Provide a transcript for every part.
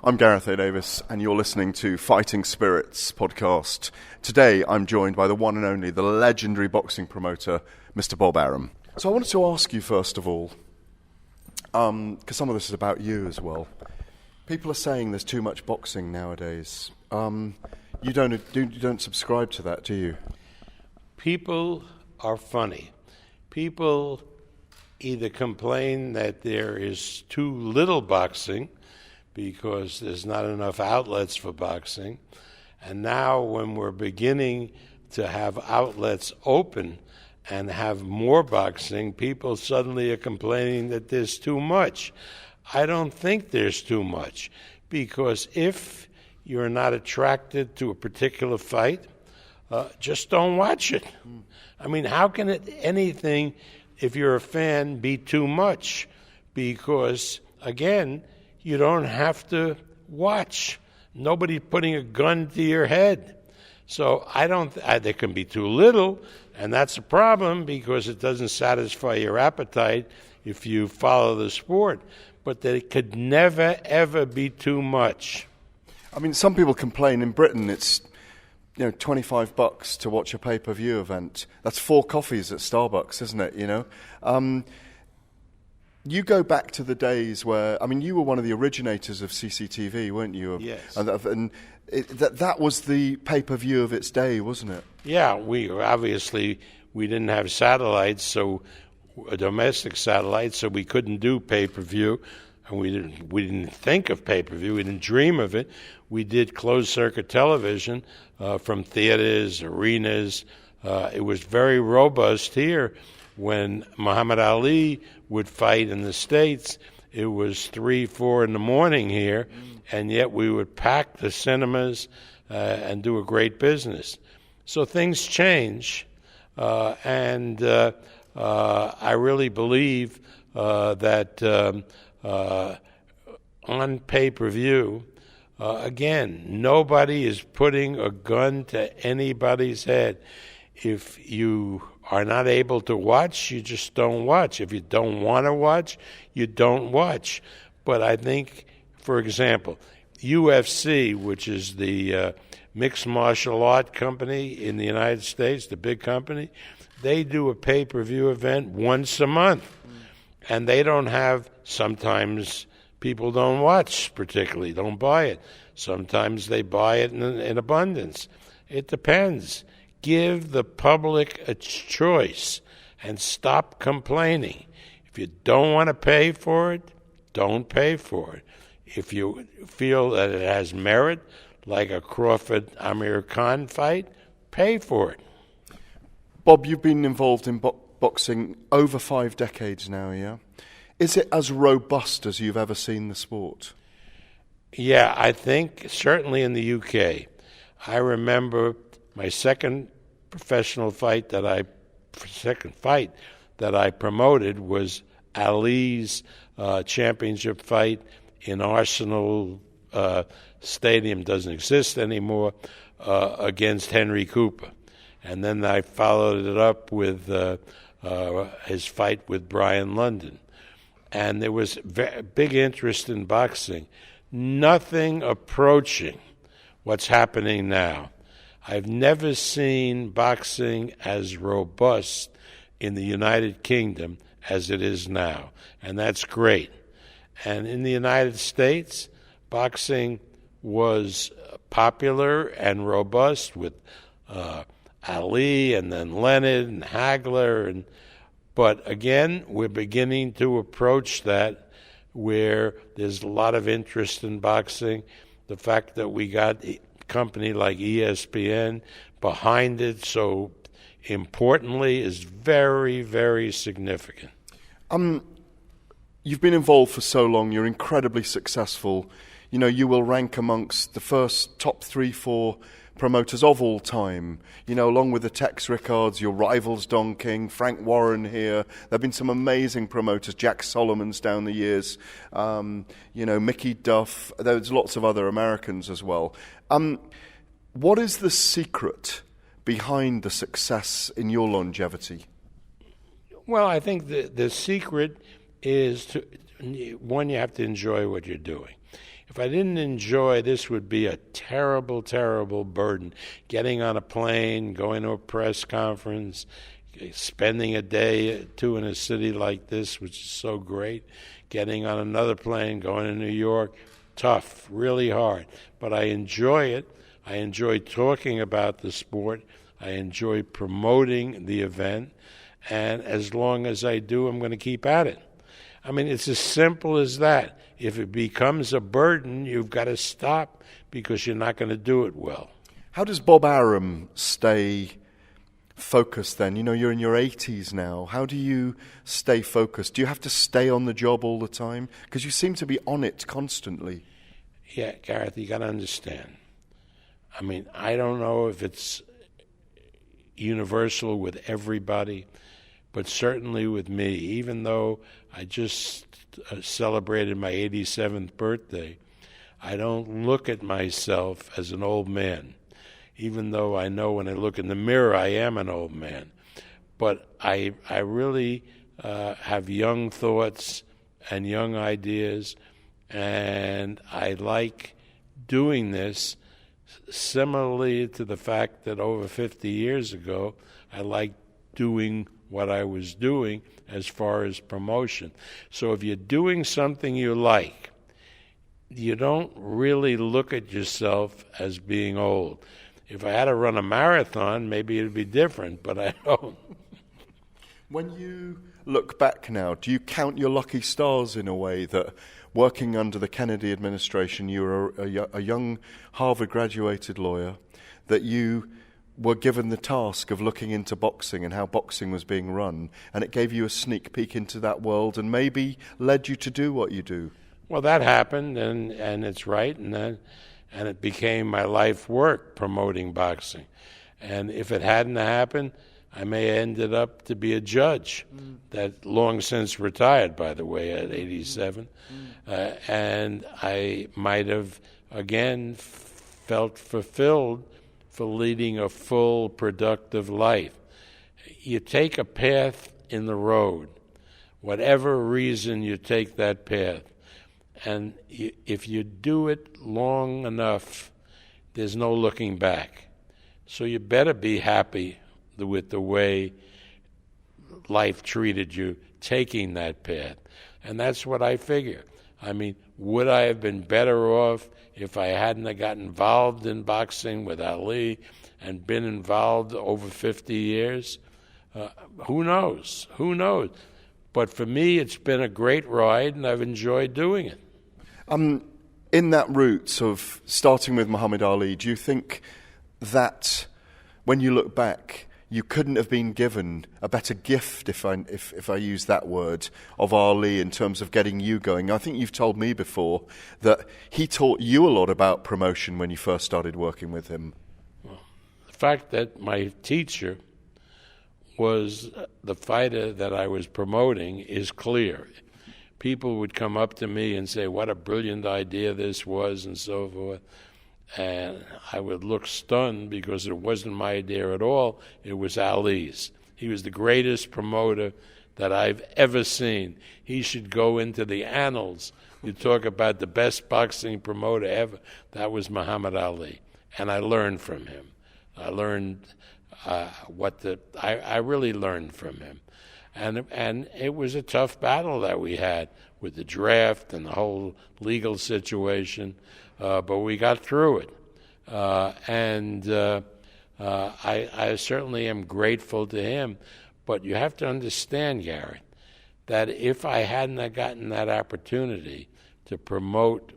I'm Gareth Davies, and you're listening to Fighting Spirits podcast. Today, I'm joined by the one and only, the legendary boxing promoter, Mr. Bob Arum. So I wanted to ask you, first of all, because some of this is about you as well. People are saying there's too much boxing nowadays. You don't subscribe to that, do you? People are funny. People either complain that there is too little boxing because there's not enough outlets for boxing. And now when we're beginning to have outlets open and have more boxing, people suddenly are complaining that there's too much. I don't think there's too much, because if you're not attracted to a particular fight, just don't watch it. I mean, how can anything, if you're a fan, be too much? Because, again, you don't have to watch. Nobody's putting a gun to your head. So there can be too little, and that's a problem because it doesn't satisfy your appetite if you follow the sport. But there could never, ever be too much. I mean, some people complain in Britain it's $25 to watch a pay-per-view event. That's 4 coffees at Starbucks, isn't it, You go back to the days where, I mean, you were one of the originators of CCTV, weren't you? Yes. And that was the pay-per-view of its day, wasn't it? Yeah, we didn't have satellites, so domestic satellites, so we couldn't do pay-per-view, and we didn't think of pay-per-view. We didn't dream of it. We did closed-circuit television from theaters, arenas. It was very robust here. When Muhammad Ali would fight in the States, it was 3, 4 in the morning here, and yet we would pack the cinemas and do a great business. So things change, and I really believe that on pay-per-view, again, nobody is putting a gun to anybody's head. If you are not able to watch, you just don't watch. If you don't want to watch, you don't watch. But I think, for example, UFC, which is the mixed martial art company in the United States, the big company, they do a pay-per-view event once a month. And they don't have, sometimes people don't watch particularly, don't buy it. Sometimes they buy it in abundance. It depends. Give the public a choice and stop complaining. If you don't want to pay for it, don't pay for it. If you feel that it has merit, like a Crawford-Amir Khan fight, pay for it. Bob, you've been involved in boxing over 5 decades now, yeah? Is it as robust as you've ever seen the sport? Yeah, I think certainly in the UK. I remember my second fight that I promoted was Ali's championship fight in Arsenal Stadium, doesn't exist anymore, against Henry Cooper. And then I followed it up with his fight with Brian London. And there was big interest in boxing. Nothing approaching what's happening now. I've never seen boxing as robust in the United Kingdom as it is now, and that's great. And in the United States, boxing was popular and robust with Ali and then Leonard and Hagler. But again, we're beginning to approach that where there's a lot of interest in boxing. The fact that we got company like ESPN behind it so importantly is very, very significant. You've been involved for so long, you're incredibly successful. You will rank amongst the first top 3, 4 promoters of all time, along with the Tex Rickards, your rivals Don King, Frank Warren here. There have been some amazing promoters, Jack Solomons down the years, Mickey Duff. There's lots of other Americans as well. What is the secret behind the success in your longevity? Well, I think the secret is one, you have to enjoy what you're doing. If I didn't enjoy, this would be a terrible, terrible burden. Getting on a plane, going to a press conference, spending a day or two in a city like this, which is so great, getting on another plane, going to New York, tough, really hard. But I enjoy it. I enjoy talking about the sport. I enjoy promoting the event. And as long as I do, I'm going to keep at it. I mean, it's as simple as that. If it becomes a burden, you've got to stop because you're not going to do it well. How does Bob Arum stay focused then? You know, you're in your 80s now. How do you stay focused? Do you have to stay on the job all the time? Because you seem to be on it constantly. Yeah, Gareth, you got to understand. I mean, I don't know if it's universal with everybody, but certainly with me. Even though I just celebrated my 87th birthday, I don't look at myself as an old man, even though I know when I look in the mirror I am an old man. But I really have young thoughts and young ideas, and I like doing this similarly to the fact that over 50 years ago I liked doing what I was doing as far as promotion. So if you're doing something you like, you don't really look at yourself as being old. If I had to run a marathon, maybe it'd be different, but I don't. When you look back now, do you count your lucky stars in a way that working under the Kennedy administration, you were a young Harvard-graduated lawyer, that you were given the task of looking into boxing and how boxing was being run, and it gave you a sneak peek into that world and maybe led you to do what you do? Well, that happened, and it's right, and it became my life work, promoting boxing. And if it hadn't happened, I may have ended up to be a judge that long since retired, by the way, at 87. And I might have, again, felt fulfilled for leading a full, productive life. You take a path in the road, whatever reason you take that path, and if you do it long enough, there's no looking back. So you better be happy with the way life treated you taking that path. And that's what I figure. I mean, would I have been better off if I hadn't have got involved in boxing with Ali and been involved over 50 years? Who knows? Who knows? But for me, it's been a great ride, and I've enjoyed doing it. In that route of starting with Muhammad Ali, do you think that when you look back, you couldn't have been given a better gift, if I use that word, of Ali in terms of getting you going? I think you've told me before that he taught you a lot about promotion when you first started working with him. Well, the fact that my teacher was the fighter that I was promoting is clear. People would come up to me and say, what a brilliant idea this was, and so forth. And I would look stunned because it wasn't my idea at all. It was Ali's. He was the greatest promoter that I've ever seen. He should go into the annals. You talk about the best boxing promoter ever. That was Muhammad Ali. And I learned from him. I learned I really learned from him. And it was a tough battle that we had with the draft and the whole legal situation, but we got through it. I certainly am grateful to him. But you have to understand, Gareth, that if I hadn't gotten that opportunity to promote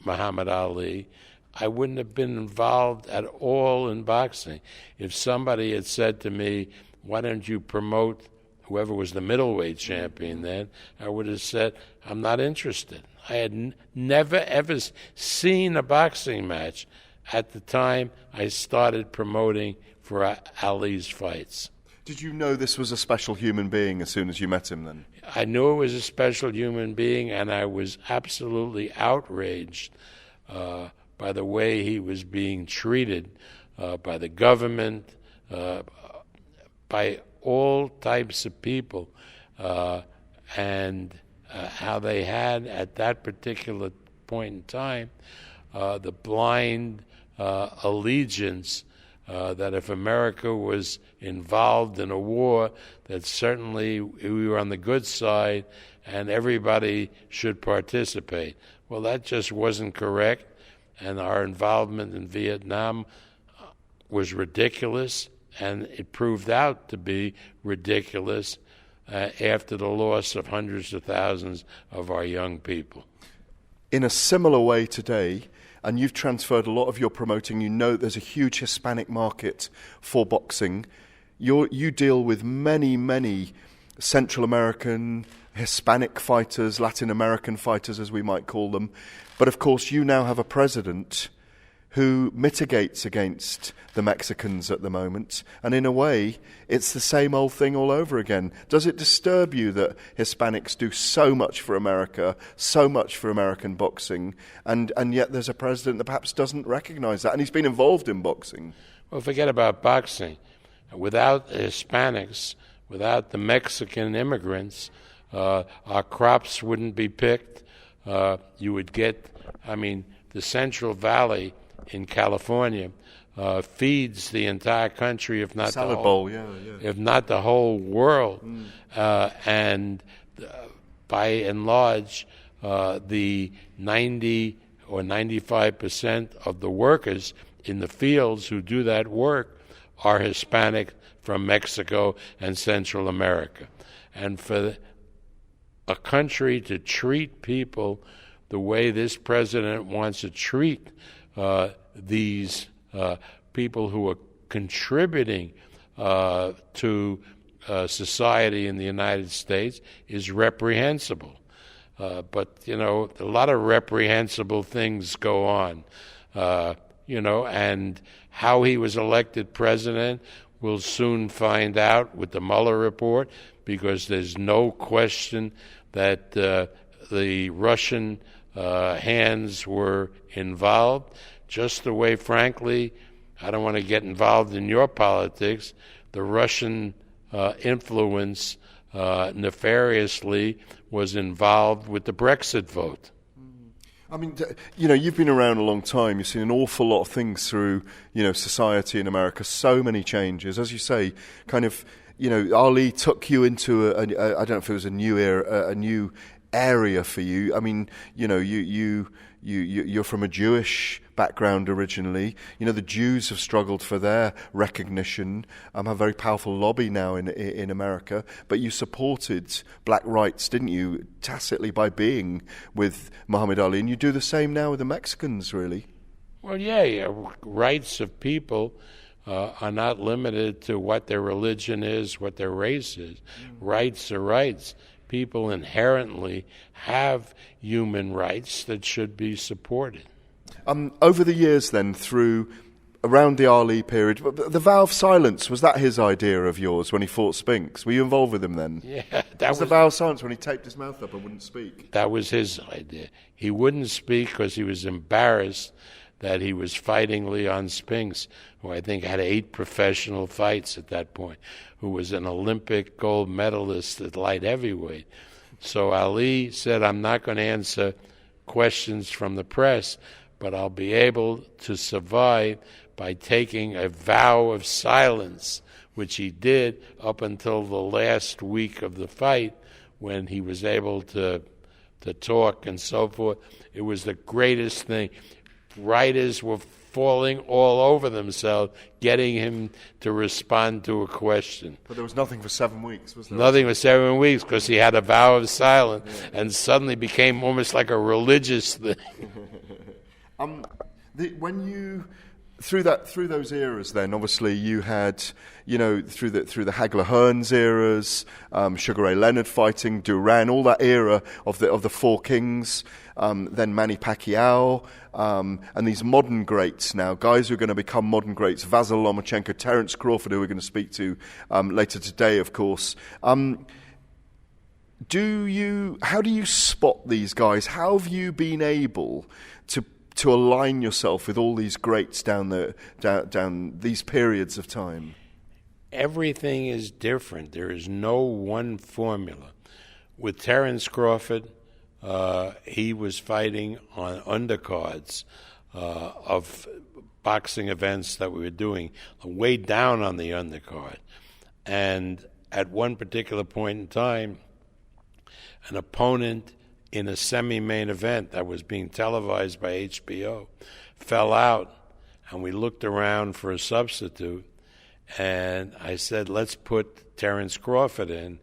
Muhammad Ali, I wouldn't have been involved at all in boxing. If somebody had said to me, why don't you promote whoever was the middleweight champion then, I would have said, I'm not interested. I had never, ever seen a boxing match at the time I started promoting for Ali's fights. Did you know this was a special human being as soon as you met him then? I knew it was a special human being, and I was absolutely outraged by the way he was being treated by the government, by all types of people, and how they had at that particular point in time, the blind allegiance that if America was involved in a war, that certainly we were on the good side and everybody should participate. Well, that just wasn't correct, and our involvement in Vietnam was ridiculous, and it proved out to be ridiculous after the loss of hundreds of thousands of our young people. In a similar way today, and you've transferred a lot of your promoting, you know there's a huge Hispanic market for boxing. You deal with many Central American, Hispanic fighters, Latin American fighters as we might call them. But of course you now have a president who mitigates against the Mexicans at the moment. And in a way, it's the same old thing all over again. Does it disturb you that Hispanics do so much for America, so much for American boxing, and yet there's a president that perhaps doesn't recognize that? And he's been involved in boxing. Well, forget about boxing. Without the Hispanics, without the Mexican immigrants, our crops wouldn't be picked. You would get, the Central Valley in California feeds the entire country, if not Salad the whole, bowl, if not the whole world. And by and large, the 90 or 95% of the workers in the fields who do that work are Hispanic from Mexico and Central America. And for a country to treat people the way this president wants to treat these people who are contributing to society in the United States is reprehensible. But, a lot of reprehensible things go on, and how he was elected president we'll soon find out with the Mueller report, because there's no question that the Russian hands were involved, just the way, frankly, I don't want to get involved in your politics, the Russian influence nefariously was involved with the Brexit vote. You've been around a long time. You've seen an awful lot of things through, society in America, so many changes. As you say, Ali took you into I don't know if it was a new era, a new area for you. You're from a Jewish background originally. The Jews have struggled for their recognition. Have a very powerful lobby now in America. But you supported black rights, didn't you, tacitly by being with Muhammad Ali, and you do the same now with the Mexicans, really. Well, yeah. Rights of people are not limited to what their religion is, what their race is. Rights are rights. People inherently have human rights that should be supported. Over the years then, around the Ali period, the vow of silence, was that his idea of yours when he fought Spinks? Were you involved with him then? Yeah. That was the vow of silence when he taped his mouth up and wouldn't speak? That was his idea. He wouldn't speak because he was embarrassed that he was fighting Leon Spinks, who I think had 8 professional fights at that point, who was an Olympic gold medalist at light heavyweight. So Ali said, I'm not going to answer questions from the press, but I'll be able to survive by taking a vow of silence, which he did up until the last week of the fight, when he was able to talk and so forth. It was the greatest thing. Writers were falling all over themselves, getting him to respond to a question. But there was nothing for 7 weeks, was there? Nothing for 7 weeks, because he had a vow of silence, and suddenly became almost like a religious thing. Through those eras, then obviously you had, through the Hagler Hearns eras, Sugar Ray Leonard fighting, Duran, all that era of the Four Kings, then Manny Pacquiao, and these modern greats now, guys who are going to become modern greats, Vasyl Lomachenko, Terence Crawford, who we're going to speak to later today, of course. How do you spot these guys? How have you been able to align yourself with all these greats down these periods of time? Everything is different. There is no one formula. With Terence Crawford, he was fighting on undercards of boxing events that we were doing, way down on the undercard. And at one particular point in time, an opponent in a semi-main event that was being televised by HBO fell out, and we looked around for a substitute, and I said, let's put Terence Crawford in,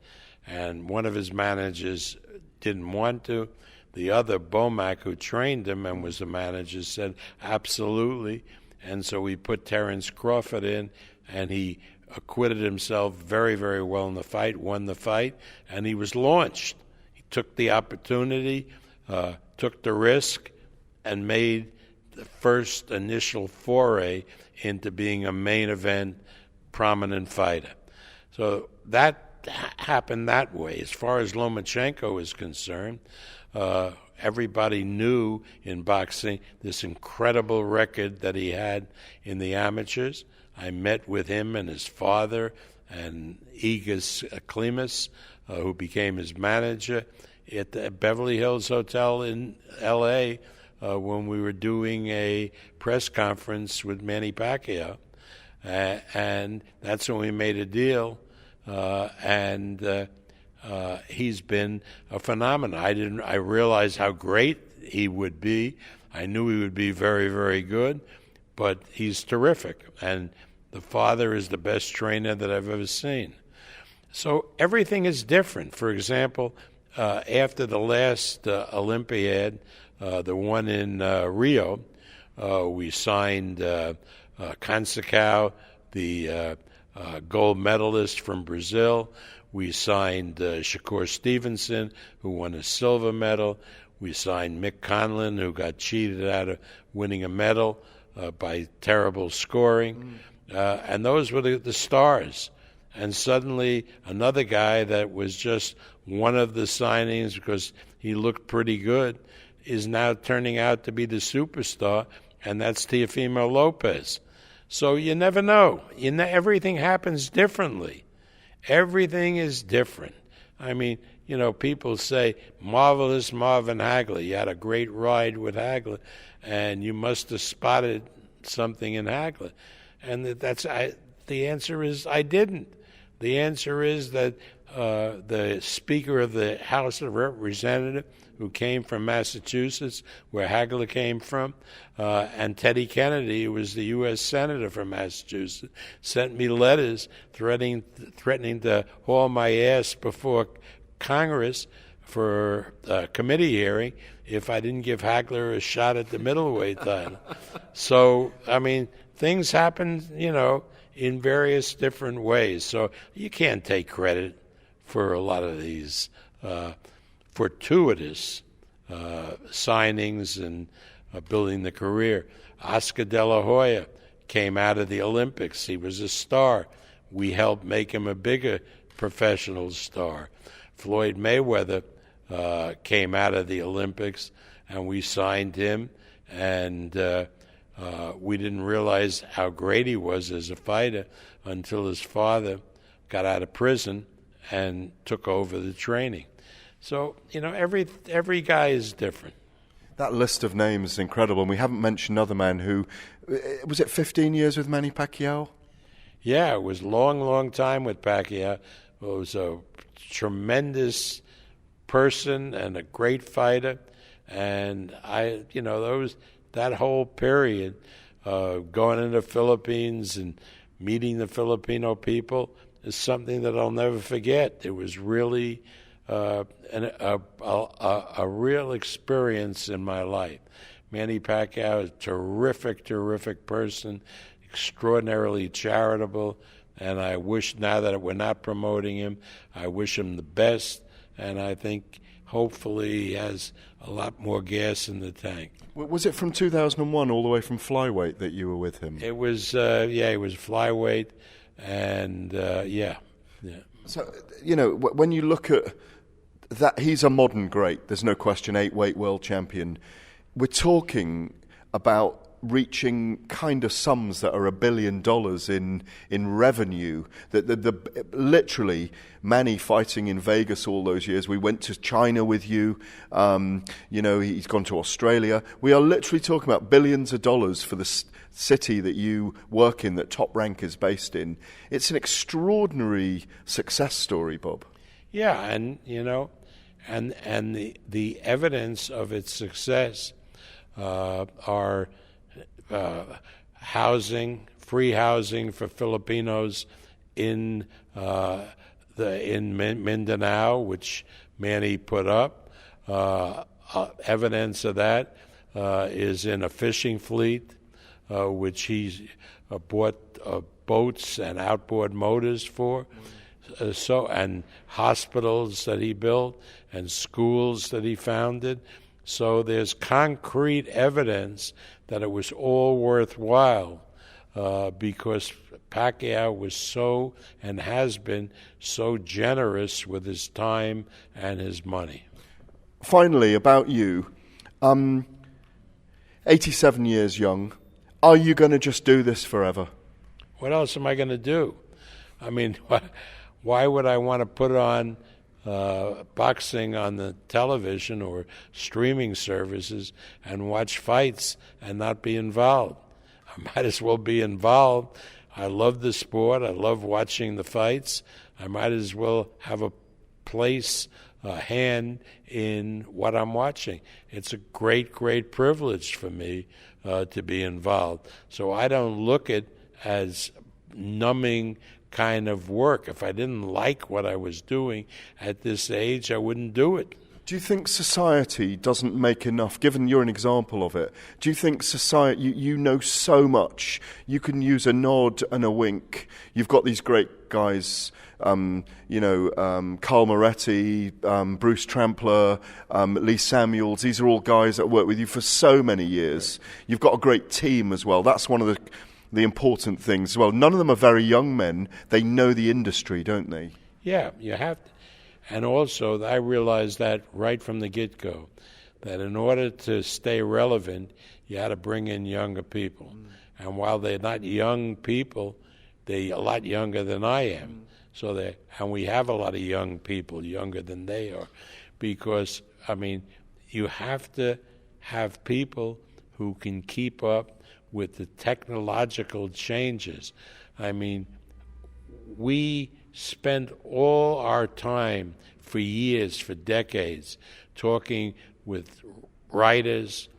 and one of his managers didn't want to. The other, Bomack, who trained him and was the manager, said absolutely, and so we put Terence Crawford in, and he acquitted himself very, very well in the fight, won the fight, and he was launched. He took the opportunity, took the risk, and made the first initial foray into being a main event prominent fighter. So that happened that way. As far as Lomachenko is concerned, everybody knew in boxing this incredible record that he had in the amateurs. I met with him and his father and Igis Klimas, who became his manager, at the Beverly Hills Hotel in L.A. When we were doing a press conference with Manny Pacquiao. And that's when we made a deal, and he's been a phenomenon. I realized how great he would be. I knew he would be very, very good, but he's terrific. And the father is the best trainer that I've ever seen. So everything is different. For example, after the last Olympiad, the one in Rio, we signed Consecao, the gold medalist from Brazil. We signed Shakur Stevenson, who won a silver medal. We signed Mick Conlon, who got cheated out of winning a medal by terrible scoring. And those were the stars. And suddenly another guy that was just one of the signings because he looked pretty good is now turning out to be the superstar, and that's Teofimo Lopez. So you never know. Everything happens differently. Everything is different. I mean, people say, marvelous Marvin Hagler. You had a great ride with Hagler, and you must have spotted something in Hagler. And the answer is I didn't. The answer is that the Speaker of the House of Representatives, who came from Massachusetts, where Hagler came from, and Teddy Kennedy, who was the U.S. Senator from Massachusetts, sent me letters threatening to haul my ass before Congress for a committee hearing if I didn't give Hagler a shot at the middleweight title. So, I mean, things happen, in various different ways. So you can't take credit for a lot of these fortuitous signings and building the career. Oscar De La Hoya came out of the Olympics. He was a star. We helped make him a bigger professional star. Floyd Mayweather came out of the Olympics, and we signed him, and we didn't realize how great he was as a fighter until his father got out of prison and took over the training. So, every guy is different. That list of names is incredible, and we haven't mentioned another man who, was it 15 years with Manny Pacquiao? Yeah, it was long time with Pacquiao. It was a tremendous person and a great fighter, and that whole period, going into the Philippines and meeting the Filipino people is something that I'll never forget. It was really a real experience in my life. Manny Pacquiao is a terrific person, extraordinarily charitable, and I wish now that we're not promoting him, I wish him the best, and I think hopefully he has a lot more gas in the tank. Was it from 2001 all the way from flyweight that you were with him? It was, he was flyweight, and yeah. So, when you look at that, he's a modern great, there's no question, 8-weight world champion. We're talking about reaching kind of sums that are $1 billion in revenue. The literally Manny fighting in Vegas all those years. We went to China with you. He's gone to Australia. We are literally talking about billions of dollars for the city that you work in, that Top Rank is based in. It's an extraordinary success story, Bob. Yeah, and the evidence of its success are housing, free housing for Filipinos in Mindanao, which Manny put up. Evidence of that is in a fishing fleet, which he bought boats and outboard motors for. And hospitals that he built and schools that he founded. So there's concrete evidence that it was all worthwhile because Pacquiao was so, and has been, so generous with his time and his money. Finally, about you, 87 years young, are you going to just do this forever? What else am I going to do? I mean, why would I want to put on boxing on the television or streaming services and watch fights and not be involved? I might as well be involved. I love the sport. I love watching the fights. I might as well have a place, a hand in what I'm watching. It's a great, great privilege for me to be involved. So I don't look at it as numbing kind of work. If I didn't like what I was doing at this age, I wouldn't do it. Do you think society doesn't make enough, given you're an example of it? Do you think society, you know so much, you can use a nod and a wink. You've got these great guys, Carl Moretti, Bruce Trampler, Lee Samuels. These are all guys that work with you for so many years. You've got a great team as well. That's one of the important things as well. None of them are very young men. They know the industry, don't they? Yeah, you have to. And also, I realized that right from the get-go, that in order to stay relevant, you had to bring in younger people. And while they're not young people, they're a lot younger than I am. And we have a lot of young people, younger than they are. Because, I mean, you have to have people who can keep up with the technological changes. I mean, we spent all our time for years, for decades, talking with writers,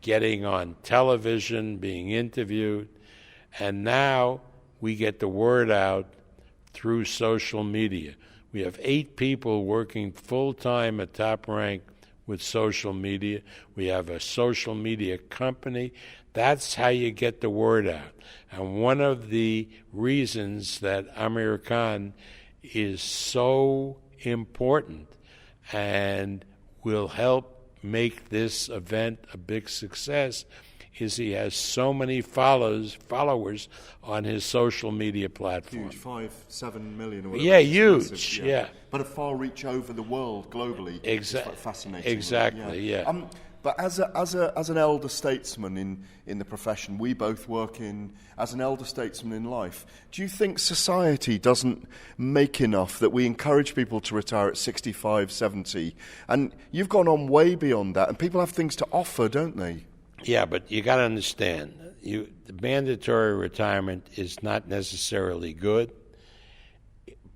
getting on television, being interviewed, and now we get the word out through social media. We have 8 people working full-time at Top Rank with social media. We have a social media company. That's how you get the word out. And one of the reasons that Amir Khan is so important and will help make this event a big success is he has so many followers on his social media platform. Huge, 5-7 million or whatever. Yeah, huge, yeah. But a far reach over the world globally. Fascinating. Exactly, yeah. But as an elder statesman in the profession, we both work in, as an elder statesman in life, do you think society doesn't make enough that we encourage people to retire at 65, 70? And you've gone on way beyond that, and people have things to offer, don't they? Yeah, but you got to understand, the mandatory retirement is not necessarily good,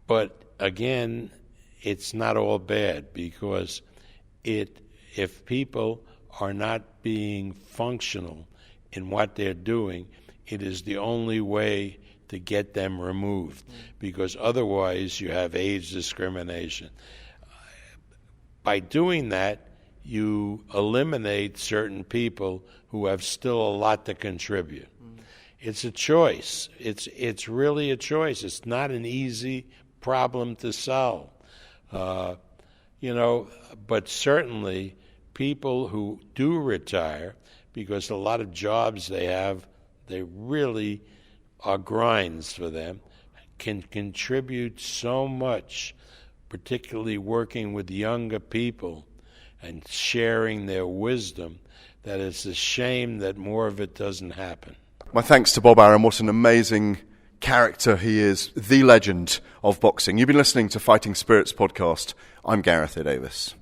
but again, it's not all bad because if people are not being functional in what they're doing, it is the only way to get them removed, because otherwise you have age discrimination. By doing that, you eliminate certain people who have still a lot to contribute. It's a choice. It's really a choice. It's not an easy problem to solve. But certainly people who do retire, because a lot of jobs they have, they really are grinds for them, can contribute so much, particularly working with younger people and sharing their wisdom, that it's a shame that more of it doesn't happen. My thanks to Bob Arum. What an amazing character he is, the legend of boxing. You've been listening to Fighting Spirits podcast. I'm Gareth Davies.